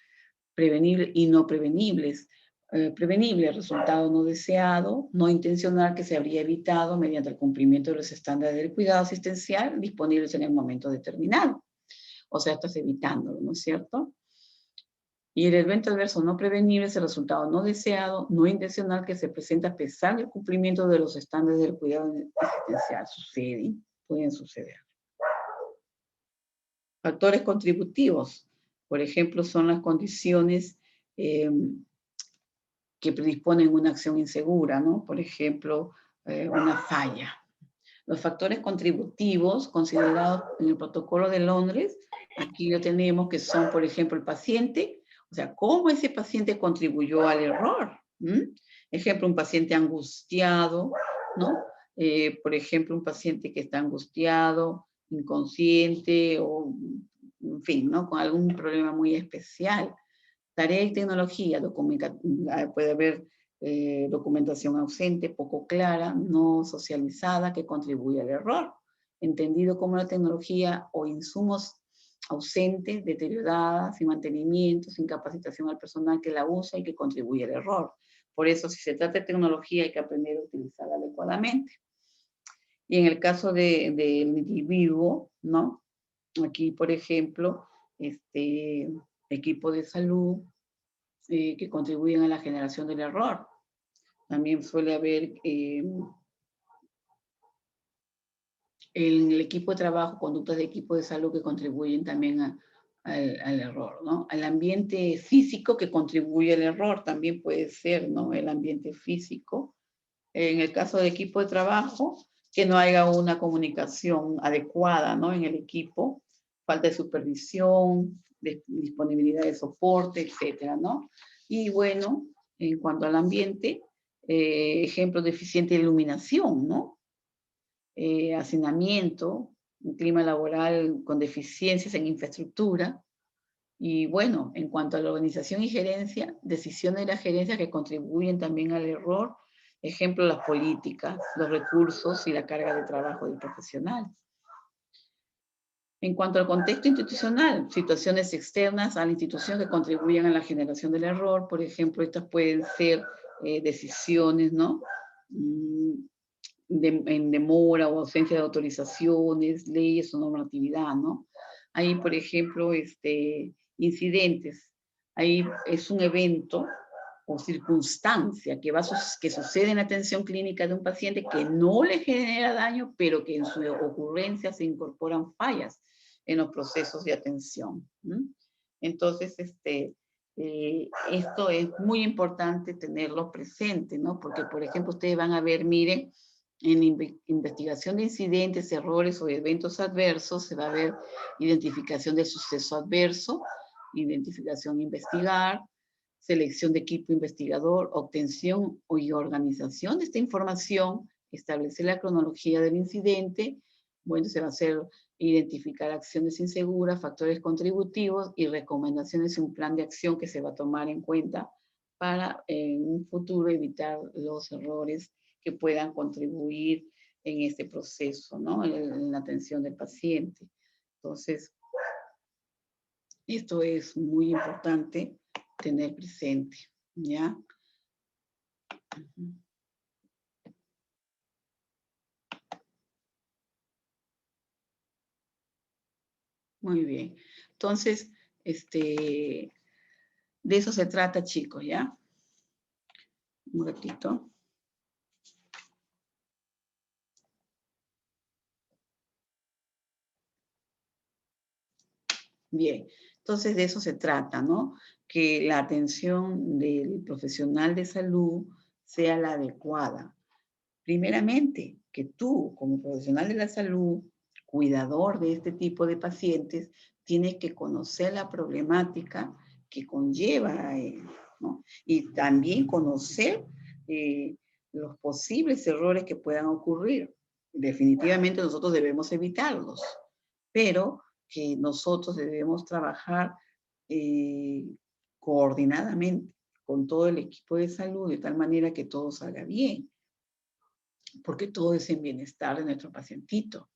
prevenibles y no prevenibles. Prevenible, resultado no deseado, no intencional, que se habría evitado mediante el cumplimiento de los estándares del cuidado asistencial disponibles en el momento determinado. O sea, estás evitándolo, ¿no es cierto? Y el evento adverso no prevenible es el resultado no deseado, no intencional, que se presenta a pesar del cumplimiento de los estándares del cuidado asistencial. Suceden, pueden suceder. Factores contributivos, por ejemplo, son las condiciones que predisponen una acción insegura, ¿no? Por ejemplo, una falla. Los factores contributivos considerados en el protocolo de Londres, aquí lo tenemos, que son, por ejemplo, el paciente, o sea, cómo ese paciente contribuyó al error. Ejemplo, un paciente angustiado, ¿no? Por ejemplo, un paciente que está angustiado, inconsciente o, en fin, ¿no? Con algún problema muy especial. Tarea y tecnología, puede haber documentación ausente, poco clara, no socializada, que contribuye al error, entendido como la tecnología o insumos ausentes, deterioradas, sin mantenimiento, sin capacitación al personal que la usa y que contribuye al error. Por eso, si se trata de tecnología, hay que aprender a utilizarla adecuadamente. Y en el caso del individuo, ¿no? Aquí, por ejemplo, equipo de salud, que contribuyen a la generación del error. También suele haber en el equipo de trabajo conductas de equipo de salud que contribuyen también al error, ¿no? Al ambiente físico que contribuye al error también puede ser, ¿no? El ambiente físico. En el caso de equipo de trabajo, que no haya una comunicación adecuada, ¿no? En el equipo, falta de supervisión, de disponibilidad de soporte, etcétera, ¿no? Y bueno, en cuanto al ambiente, ejemplos de eficiente iluminación, ¿no? Hacinamiento, un clima laboral con deficiencias en infraestructura. Y bueno, en cuanto a la organización y gerencia, decisiones de la gerencia que contribuyen también al error. Ejemplo, las políticas, los recursos y la carga de trabajo del profesional. En cuanto al contexto institucional, situaciones externas a la institución que contribuyen a la generación del error. Por ejemplo, estas pueden ser decisiones, ¿no? En demora o ausencia de autorizaciones, leyes o normatividad, ¿no? Hay, por ejemplo, incidentes. Ahí es un evento o circunstancia que sucede en la atención clínica de un paciente que no le genera daño, pero que en su ocurrencia se incorporan fallas en los procesos de atención. Entonces, esto es muy importante tenerlo presente, ¿no? Porque, por ejemplo, ustedes van a ver, miren, en investigación de incidentes, errores o eventos adversos, se va a ver identificación del suceso adverso, identificación investigar, selección de equipo investigador, obtención y organización de esta información, establecer la cronología del incidente. Bueno, se va a hacer identificar acciones inseguras, factores contributivos y recomendaciones y un plan de acción que se va a tomar en cuenta para en un futuro evitar los errores que puedan contribuir en este proceso, ¿no? En la atención del paciente. Entonces, esto es muy importante tener presente, ¿ya? Muy bien. Entonces, de eso se trata, chicos, ¿ya? Un ratito. Bien, entonces de eso se trata, ¿no? Que la atención del profesional de salud sea la adecuada. Primeramente, que tú, como profesional de la salud, cuidador de este tipo de pacientes, tienes que conocer la problemática que conlleva a él, ¿no? Y también conocer eh, los posibles errores que puedan ocurrir. Definitivamente nosotros debemos evitarlos, pero que nosotros debemos trabajar eh, coordinadamente con todo el equipo de salud de tal manera que todo salga bien, porque todo es en bienestar de nuestro pacientito,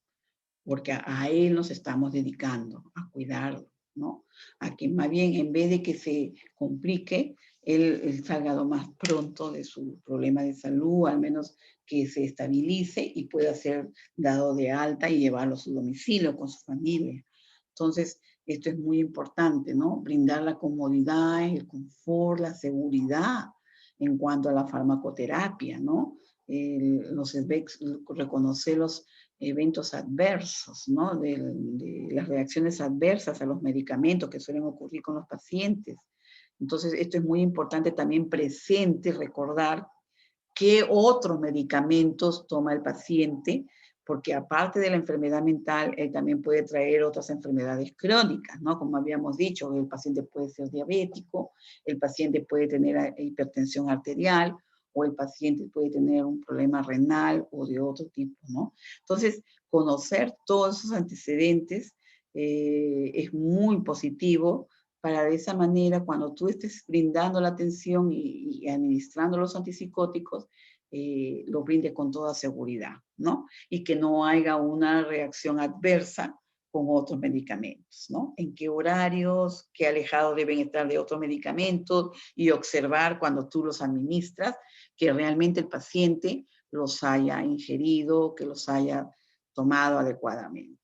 porque a él nos estamos dedicando, a cuidarlo, ¿no? A que más bien en vez de que se complique, él salga lo más pronto de su problema de salud, al menos que se estabilice y pueda ser dado de alta y llevarlo a su domicilio con su familia. Entonces, esto es muy importante, ¿no? Brindar la comodidad, el confort, la seguridad en cuanto a la farmacoterapia, ¿no? Reconocer los eventos adversos, ¿no? De las reacciones adversas a los medicamentos que suelen ocurrir con los pacientes. Entonces, esto es muy importante también presente, recordar qué otros medicamentos toma el paciente, porque aparte de la enfermedad mental, él también puede traer otras enfermedades crónicas, ¿no? Como habíamos dicho, el paciente puede ser diabético, el paciente puede tener hipertensión arterial, o el paciente puede tener un problema renal o de otro tipo, ¿no? Entonces, conocer todos esos antecedentes es muy positivo para de esa manera, cuando tú estés brindando la atención y administrando los antipsicóticos, lo brindes con toda seguridad, ¿no? Y que no haya una reacción adversa con otros medicamentos, ¿no? En qué horarios, qué alejados deben estar de otros medicamentos y observar cuando tú los administras que realmente el paciente los haya ingerido, que los haya tomado adecuadamente.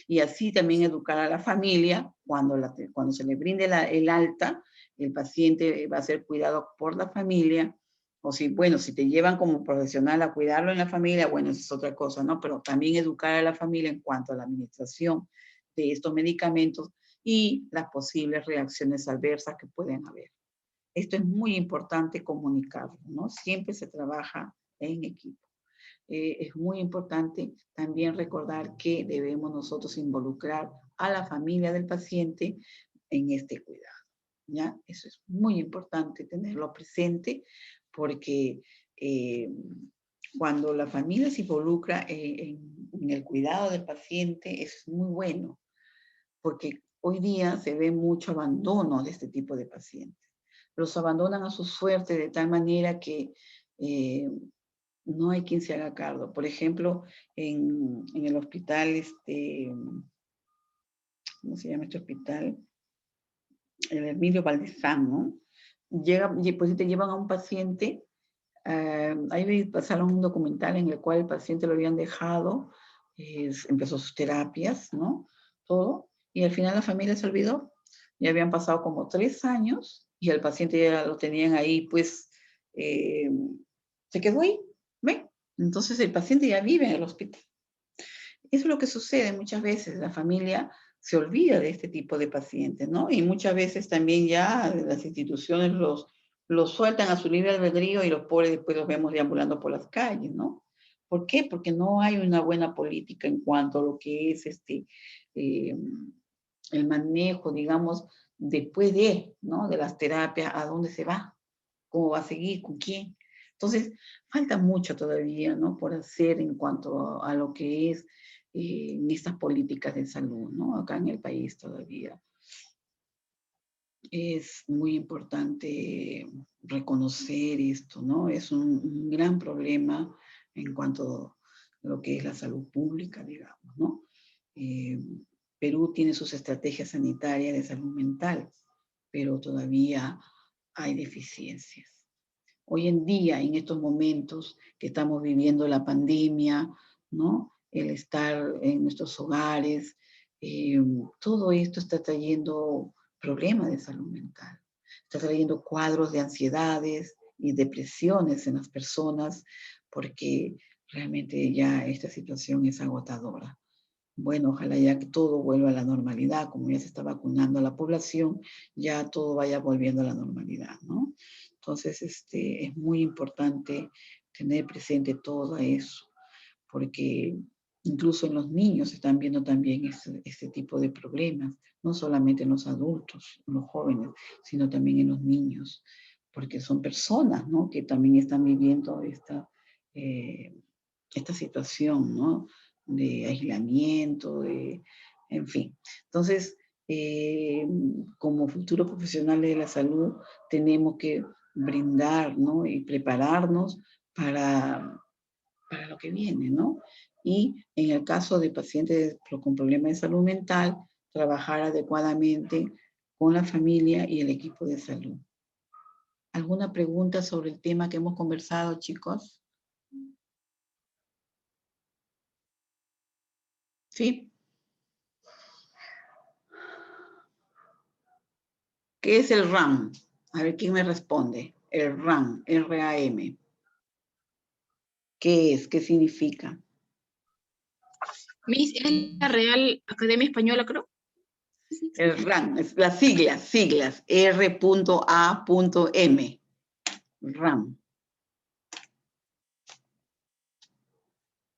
Y así también educar a la familia, cuando se le brinde el alta, el paciente va a ser cuidado por la familia, o si, bueno, si te llevan como profesional a cuidarlo en la familia, bueno, eso es otra cosa, ¿no? Pero también educar a la familia en cuanto a la administración de estos medicamentos y las posibles reacciones adversas que pueden haber. Esto es muy importante comunicarlo, ¿no? Siempre se trabaja en equipo. Es muy importante también recordar que debemos nosotros involucrar a la familia del paciente en este cuidado, ¿ya? Eso es muy importante tenerlo presente porque cuando la familia se involucra en el cuidado del paciente es muy bueno, porque hoy día se ve mucho abandono de este tipo de pacientes. Los abandonan a su suerte de tal manera que no hay quien se haga cargo. Por ejemplo, en el hospital, ¿cómo se llama este hospital? El Emilio Valdezán, ¿no? Pues te llevan a un paciente, ahí pasaron un documental en el cual el paciente lo habían dejado, empezó sus terapias, ¿no? Todo, y al final la familia se olvidó. Ya habían pasado como 3 años y el paciente ya lo tenían ahí, pues, eh, se quedó ahí, ¿ven? Entonces el paciente ya vive en el hospital. Eso es lo que sucede muchas veces, la familia se olvida de este tipo de pacientes, ¿no? Y muchas veces también ya las instituciones los sueltan a su libre albedrío y los pobres después los vemos deambulando por las calles, ¿no? ¿Por qué? Porque no hay una buena política en cuanto a lo que es eh, el manejo, digamos, después ¿no? De las terapias, ¿a dónde se va? ¿Cómo va a seguir? ¿Con quién? Entonces, falta mucho todavía, ¿no? Por hacer en cuanto a lo que es estas políticas de salud, ¿no? Acá en el país todavía. Es muy importante reconocer esto, ¿no? Es un gran problema en cuanto a lo que es la salud pública, digamos, ¿no? Eh, Perú tiene sus estrategias sanitarias de salud mental, pero todavía hay deficiencias. Hoy en día, en estos momentos que estamos viviendo la pandemia, ¿no? El estar en nuestros hogares, todo esto está trayendo problemas de salud mental. Está trayendo cuadros de ansiedades y depresiones en las personas porque realmente ya esta situación es agotadora. Bueno, ojalá ya que todo vuelva a la normalidad, como ya se está vacunando a la población, ya todo vaya volviendo a la normalidad, ¿no? Entonces, es muy importante tener presente todo eso, porque incluso en los niños se están viendo también este tipo de problemas, no solamente en los adultos, en los jóvenes, sino también en los niños, porque son personas, ¿no? Que también están viviendo esta situación, ¿no? De aislamiento, en fin. Entonces, como futuros profesionales de la salud, tenemos que brindar, ¿no? Y prepararnos para lo que viene, ¿no? Y en el caso de pacientes con problemas de salud mental, trabajar adecuadamente con la familia y el equipo de salud. ¿Alguna pregunta sobre el tema que hemos conversado, chicos? ¿Sí? ¿Qué es el RAM? A ver, ¿quién me responde? El RAM, R-A-M. ¿Qué es? ¿Qué significa? Miss, es la Real Academia Española, creo. El RAM, es las siglas, R.A.M. RAM.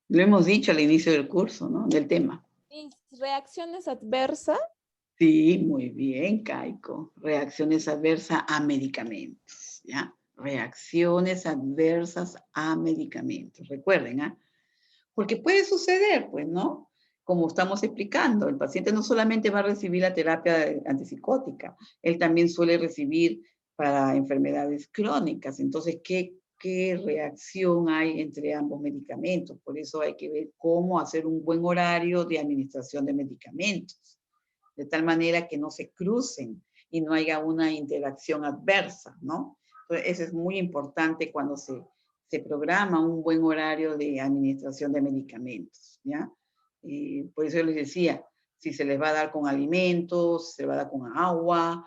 Lo hemos dicho al inicio del curso, ¿no? Del tema. Reacciones adversas. Sí, muy bien, Kaiko. Reacciones adversas a medicamentos, ¿ya? Reacciones adversas a medicamentos. Recuerden, ¿ah? Porque puede suceder, pues, ¿no? Como estamos explicando, el paciente no solamente va a recibir la terapia antipsicótica, él también suele recibir para enfermedades crónicas. Entonces, ¿qué reacción hay entre ambos medicamentos? Por eso hay que ver cómo hacer un buen horario de administración de medicamentos, de tal manera que no se crucen y no haya una interacción adversa, ¿no? Entonces, eso es muy importante cuando se programa un buen horario de administración de medicamentos, ¿ya? Por eso yo les decía, si se les va a dar con alimentos, se va a dar con agua,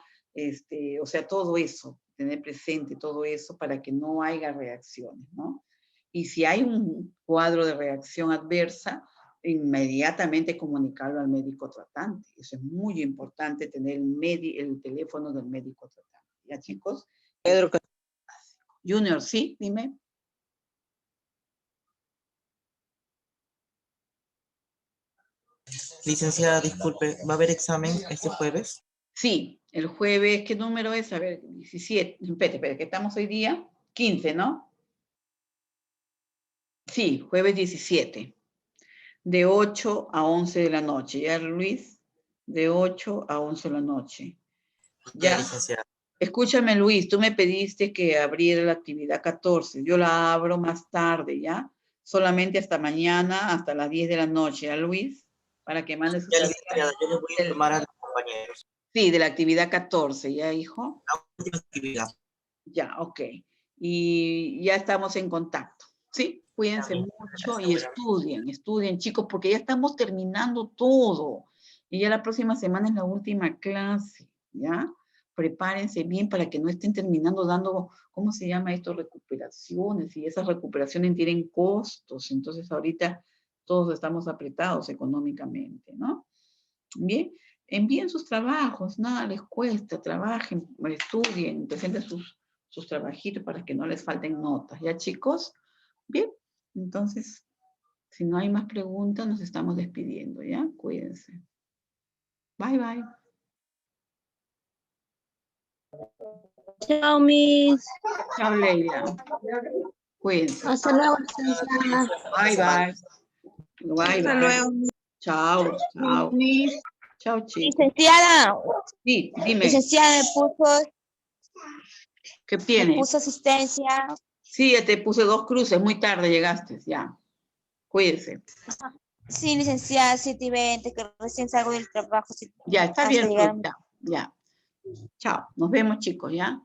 o sea, todo eso, tener presente todo eso para que no haya reacciones, ¿no? Y si hay un cuadro de reacción adversa, inmediatamente comunicarlo al médico tratante. Eso es muy importante, tener el teléfono del médico tratante. ¿Ya, chicos? Pedro Junior, ¿sí? Dime. Licenciada, disculpe, ¿va a haber examen este jueves? Sí, el jueves, ¿qué número es? A ver, 17. Espérate, que estamos hoy día 15, ¿no? Sí, jueves 17. De 8 a 11 de la noche. ¿Ya, Luis? De 8 a 11 de la noche. Ya. Licenciada. Escúchame, Luis, tú me pediste que abriera la actividad 14. Yo la abro más tarde, ¿ya? Solamente hasta mañana, hasta las 10 de la noche, ¿ya, Luis? Para que mandes sus Ya, tareas. licenciada, yo les voy a informar a los compañeros. Sí, de la actividad 14, ¿ya, hijo? La última actividad. Ya, ok. Y ya estamos en contacto, ¿sí? Cuídense mucho y estudien, chicos, porque ya estamos terminando todo. Y ya la próxima semana es la última clase, ¿ya? Prepárense bien para que no estén terminando dando, ¿cómo se llama esto? Recuperaciones. Y esas recuperaciones tienen costos. Entonces ahorita todos estamos apretados económicamente, ¿no? Bien, envíen sus trabajos, nada les cuesta, trabajen, estudien, presenten sus trabajitos para que no les falten notas, ¿ya, chicos? Bien, entonces, si no hay más preguntas, nos estamos despidiendo, ¿ya? Cuídense. Bye, bye. Chao, Miss. Chao, Leila. Cuídense. Hasta luego, licenciada. Bye, bye. Bye, Hasta bye. luego. Chao, chao. Miss. Chao, chicos. Licenciada. Sí, dime, Licenciada, ¿qué me tienes? puso asistencia. Sí, ya te puse 2 cruces, muy tarde llegaste, ya. Cuídense. Sí, licenciada, 7:20, que recién salgo del trabajo. Ya, está hasta bien, llegar. ya. Chao, nos vemos, chicos, ¿ya?